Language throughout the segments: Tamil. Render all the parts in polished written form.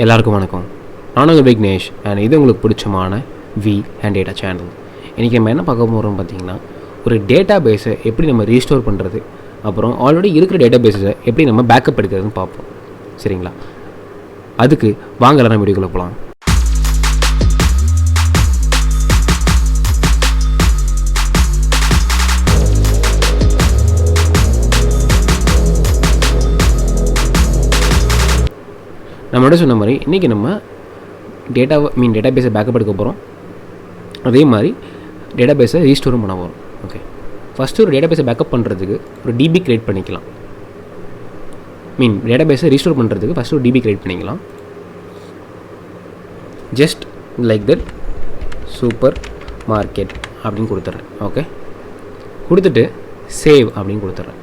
எல்லாருக்கும் வணக்கம். நான் உங்கள் விக்னேஷ் அண்ட் இது உங்களுக்கு பிடிச்சமான வி அண்ட் டேட்டா சேனல். இன்றைக்கி நம்ம என்ன பார்க்க போகிறோம் பார்த்தீங்கன்னா, ஒரு டேட்டா பேஸை எப்படி நம்ம ரீஸ்டோர் பண்ணுறது, அப்புறம் ஆல்ரெடி இருக்கிற டேட்டா பேஸை எப்படி நம்ம பேக்கப் எடுக்கிறதுன்னு பார்ப்போம். சரிங்களா? அதுக்கு வாங்க எல்லாரும் வீடியோக்குள்ளே போகலாம். நம்மளோட சொன்ன மாதிரி இன்றைக்கி நம்ம டேட்டா பேஸை பேக்கப் எடுக்க போகிறோம். அதே மாதிரி டேட்டா பேஸை ரீஸ்டோரும் பண்ண போகிறோம். ஓகே, ஃபஸ்ட்டு ஒரு டேட்டா பேஸை பேக்கப் பண்ணுறதுக்கு ஒரு டிபி க்ரியேட் பண்ணிக்கலாம். டேட்டா பேஸை ரீஸ்டோர் பண்ணுறதுக்கு ஃபஸ்ட்டு ஒரு டிபி க்ரியேட் பண்ணிக்கலாம். Just like that super market அப்படின்னு கொடுத்துட்றேன். ஓகே, கொடுத்துட்டு சேவ் அப்படின்னு கொடுத்துட்றேன்.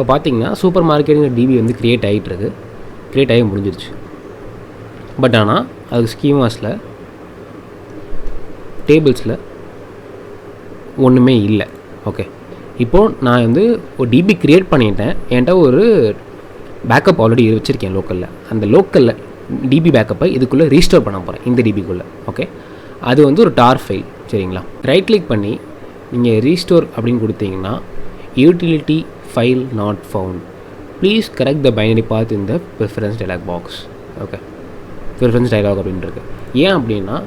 இப்போ பார்த்தீங்கன்னா சூப்பர் மார்க்கெட்டுங்கிற டிபி வந்து க்ரியேட் ஆகி முடிஞ்சிருச்சு. பட் ஆனால் அதுக்கு ஸ்கீமாஸில் டேபிள்ஸில் ஒன்றுமே இல்லை. ஓகே, இப்போது நான் வந்து ஒரு டிபி க்ரியேட் பண்ணிட்டேன். என்கிட்ட ஒரு பேக்கப் ஆல்ரெடி வச்சுருக்கேன் லோக்கலில். அந்த லோக்கலில் டிபி பேக்கப்பை இதுக்குள்ளே ரீஸ்டோர் பண்ண போகிறேன், இந்த டிபிக்குள்ளே. ஓகே, அது வந்து ஒரு டார் ஃபைல். சரிங்களா? ரைட் கிளிக் பண்ணி நீங்கள் ரீஸ்டோர் அப்படின்னு கொடுத்தீங்கன்னா, utility file not found, please correct the binary path in the preference dialog box. Okay, preference dialog அப்படின்றது ஏன் அப்படின்னா,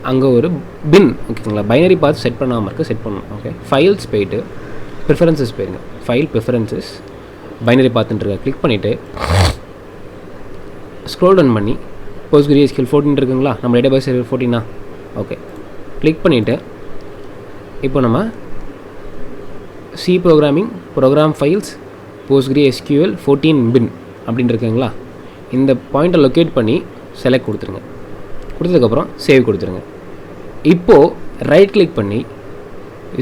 அங்கே ஒரு பின், ஓகேங்களா, பைனரி பாத் செட் பண்ணாமல் இருக்குது, செட் பண்ணணும். ஓகே, ஃபைல்ஸ் போயிட்டு ப்ரிஃபரன்சஸ் போயிருங்க. ஃபைல் ப்ரிஃபரன்சஸ் பைனரி பாத்துன்றத கிளிக் பண்ணிவிட்டு ஸ்க்ரோல் டவுன் பண்ணி SQL-8 இருக்குங்களா, நம்ம டேட்டாபேஸ் 14. ஓகே, கிளிக் பண்ணிவிட்டு இப்போ நம்ம சி ப்ரோக்ராம் ஃபைல்ஸ் SQL-14 பின் அப்படின்னு இருக்குங்களா, இந்த பாயிண்ட்டை லொக்கேட் பண்ணி செலக்ட் கொடுத்துருங்க. கொடுத்ததுக்கப்புறம் சேவ் கொடுத்துருங்க. இப்போது ரைட் கிளிக் பண்ணி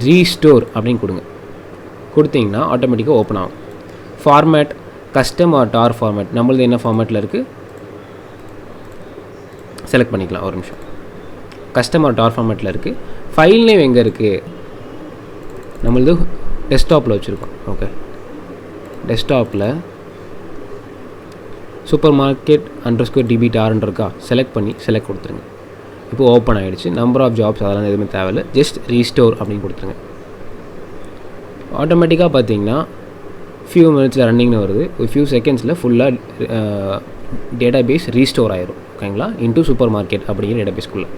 ரீஸ்டோர் அப்படின்னு கொடுங்க. கொடுத்தீங்கன்னா ஆட்டோமேட்டிக்காக ஓப்பன் ஆகும். ஃபார்மேட் கஸ்டம் ஆர் டார் ஃபார்மேட், நம்மளது என்ன ஃபார்மேட்டில் இருக்குது செலக்ட் பண்ணிக்கலாம். ஒரு நிமிஷம். கஸ்டம் ஆர் டார் ஃபார்மேட்டில் இருக்குது. ஃபைல் நேம் எங்கே இருக்குது, நம்மளது டெஸ்க்டாப்பில் வச்சுருக்கோம். ஓகே, டெஸ்க்டாப்பில் சூப்பர் மார்க்கெட் _DB டார்ன்னு இருக்கா, செலக்ட் கொடுத்துருங்க. இப்போது ஓப்பன் ஆகிடுச்சு. நம்பர் ஆஃப் ஜாப்ஸ் அதெல்லாம் எதுவுமே தேவையில்லை. ஜஸ்ட் ரீஸ்டோர் அப்படின்னு கொடுத்துருங்க. ஆட்டோமேட்டிக்காக பார்த்தீங்கன்னா ஃபியூ மினிட்ஸில் ரன்னிங்னு வருது. ஒரு ஃபியூ செகண்ட்ஸில் ஃபுல்லாக டேட்டா பேஸ் ரீஸ்டோர் ஆயிரும். ஓகேங்களா, இன்டூ சூப்பர் மார்க்கெட் அப்படிங்கிற டேட்டா பேஸ்க்குள்ளே.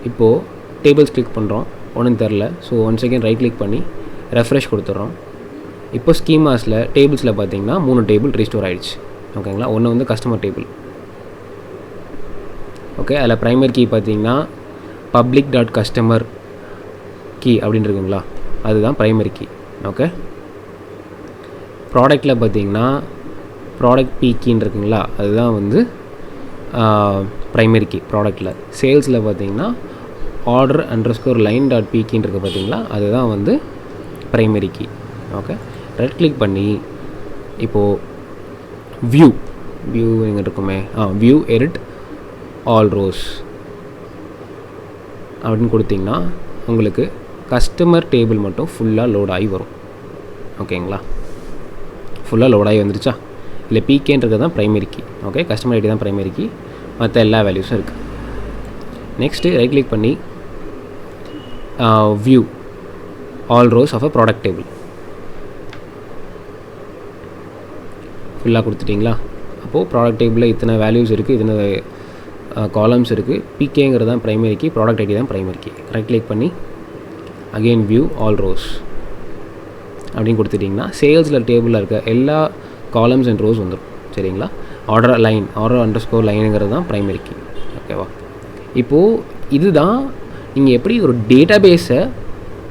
இப்போது டேபிள்ஸ் கிளிக் பண்ணுறோம், ஒன்றும் தெரில. So one second right click பண்ணி ரெஃப்ரெஷ் கொடுத்துட்றோம். இப்போ ஸ்கீமாஸில் டேபிள்ஸில் பார்த்தீங்கன்னா 3 டேபிள் ரீஸ்டோர் ஆகிடுச்சு. ஓகேங்களா, ஒன்று வந்து கஸ்டமர் டேபிள். ஓகே, அதில் ப்ரைமரி கீ பார்த்தீங்கன்னா public.customer key அப்படின்னு இருக்குங்களா, அதுதான் ப்ரைமரி கீ. ஓகே, ப்ராடக்டில் பார்த்தீங்கன்னா ப்ராடக்ட் பி கீன்னு இருக்குங்களா, அதுதான் வந்து ப்ரைமரி கீ ப்ராடக்டில். சேல்ஸில் பார்த்தீங்கன்னா order _ line.pk இருக்குது பார்த்தீங்களா, அதுதான் வந்து primary key. Okay, right click பண்ணி இப்போது வியூ எங்கே இருக்குமே, வியூ எடிட் ஆல் ரோஸ் அப்படின்னு கொடுத்தீங்கன்னா உங்களுக்கு கஸ்டமர் டேபிள் மட்டும் ஃபுல்லாக லோட் ஆகி வரும். ஓகேங்களா, ஃபுல்லாக லோட் ஆகி வந்துருச்சா? இல்லை பிகேன்றது தான் primary key. Okay, customer ID தான் ப்ரைமரி கீ, மற்ற எல்லா வேல்யூஸும் இருக்குது. நெக்ஸ்ட்டு ரைட் கிளிக் பண்ணி view all rows of a product table ஃபுல்லாக கொடுத்துட்டிங்களா? அப்போது ப்ராடக்ட் டேபிளில் இத்தனை வேல்யூஸ் இருக்குது, இத்தனை காலம்ஸ் இருக்குது. பிகேங்கிறது தான் ப்ரைமரி கீ, ப்ராடக்ட் ஐடி தான் ப்ரைமரி கீ. ரைட் கிளிக் பண்ணி அகெயின் வியூ ஆல் ரோஸ் அப்படின்னு கொடுத்துட்டிங்கன்னா சேல்ஸில் டேபிளில் இருக்க எல்லா காலம்ஸ் அண்ட் ரோஸ் வந்துடும். சரிங்களா? order _ லைனுங்கிறது தான் ப்ரைமரி கீ. ஓகேவா? இப்போது இதுதான் நீங்கள் எப்படி ஒரு டேட்டா பேஸை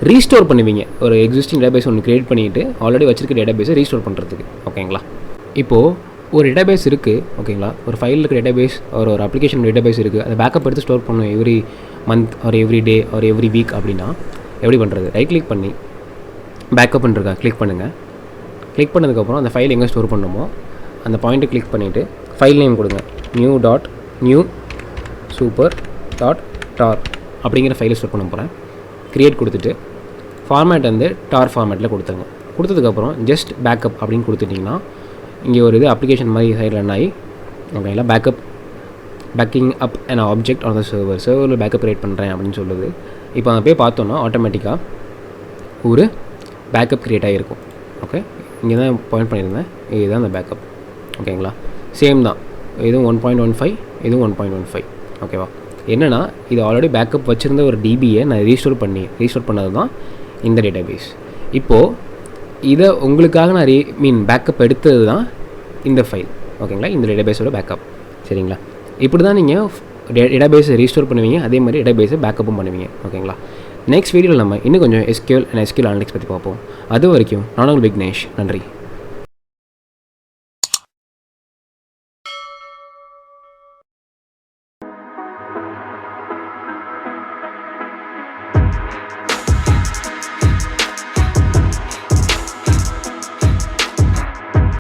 ரீஸ்டோர் பண்ணுவீங்க. ஒரு எக்ஸிஸ்டிங் டேட்டா பேஸ் ஒன்று க்ரியேட் பண்ணிவிட்டு ஆல்ரெடி வச்சுருக்க டேட்டா பேஸை ரீஸ்டோர் பண்ணுறதுக்கு. ஓகேங்களா? இப்போது ஒரு டேட்டா பேஸ் இருக்குது. ஓகேங்களா, ஒரு ஃபைலில் இருக்க டேட்டா பேஸ் ஒரு அப்ளிகேஷன் டேட்டா பேஸ் இருக்குது. அதை பேக்கப் எடுத்து ஸ்டோர் பண்ணணும் எவ்ரி மந்த் ஒரு எவ்ரி டே ஒரு எவ்ரி வீக் அப்படின்னா எப்படி பண்ணுறது? ரைட் கிளிக் பண்ணி பேக்கப் பண்ணுறதா கிளிக் பண்ணுங்கள். கிளிக் பண்ணதுக்கப்புறம் அந்த ஃபைல் எங்கே ஸ்டோர் பண்ணணுமோ அந்த பாயிண்ட்டை கிளிக் பண்ணிவிட்டு ஃபைல் நேம் கொடுங்க. new super.tar அப்படிங்கிற ஃபைலை ஸ்டோர் பண்ண போகிறேன். க்ரியேட் கொடுத்துட்டு ஃபார்மேட் வந்து டார் ஃபார்மேட்டில் கொடுத்துருங்க. கொடுத்ததுக்கப்புறம் ஜஸ்ட் பேக்கப் அப்படின்னு கொடுத்துட்டிங்கன்னா இங்கே ஒரு இது அப்ளிகேஷன் மாதிரி சைடில் ரன் ஆகி ஓகேங்களா, backing up and object on the சர்வரில் பேக்கப் க்ரியேட் பண்ணுறேன் அப்படின்னு சொல்லுது. இப்போ அதை போய் பார்த்தோன்னா ஆட்டோமேட்டிக்காக ஒரு பேக்கப் க்ரியேட் ஆகிருக்கும். ஓகே, இங்கே தான் பாயிண்ட் பண்ணியிருந்தேன், இதுதான் அந்த பேக்கப். ஓகேங்களா, சேம் தான், இதுவும் 1.15, இதுவும் 1.15. ஓகேவா, என்னென்னா இது ஆல்ரெடி பேக்கப் வச்சுருந்த ஒரு டிபியை நான் ரீஸ்டோர் பண்ணது தான் இந்த டேட்டாபேஸ். இப்போது இதை உங்களுக்காக நான் பேக்கப் எடுத்தது தான் இந்த ஃபைல். ஓகேங்களா, இந்த டேட்டாபேஸோட பேக்கப். சரிங்களா, இப்படி தான் நீங்கள் டேட்டாபேஸை ரீஸ்டோர் பண்ணுவீங்க, அதே மாதிரி டேட்டாபேஸை பேக்கப்பும் பண்ணுவீங்க. ஓகேங்களா, நெக்ஸ்ட் வீடியோவில் நம்ம இன்னும் கொஞ்சம் SQL அண்ட் SQL அனலிட்டிக்ஸ் பற்றி பார்ப்போம். அது வரைக்கும் நான் உங்கள் விக்னேஷ். நன்றி.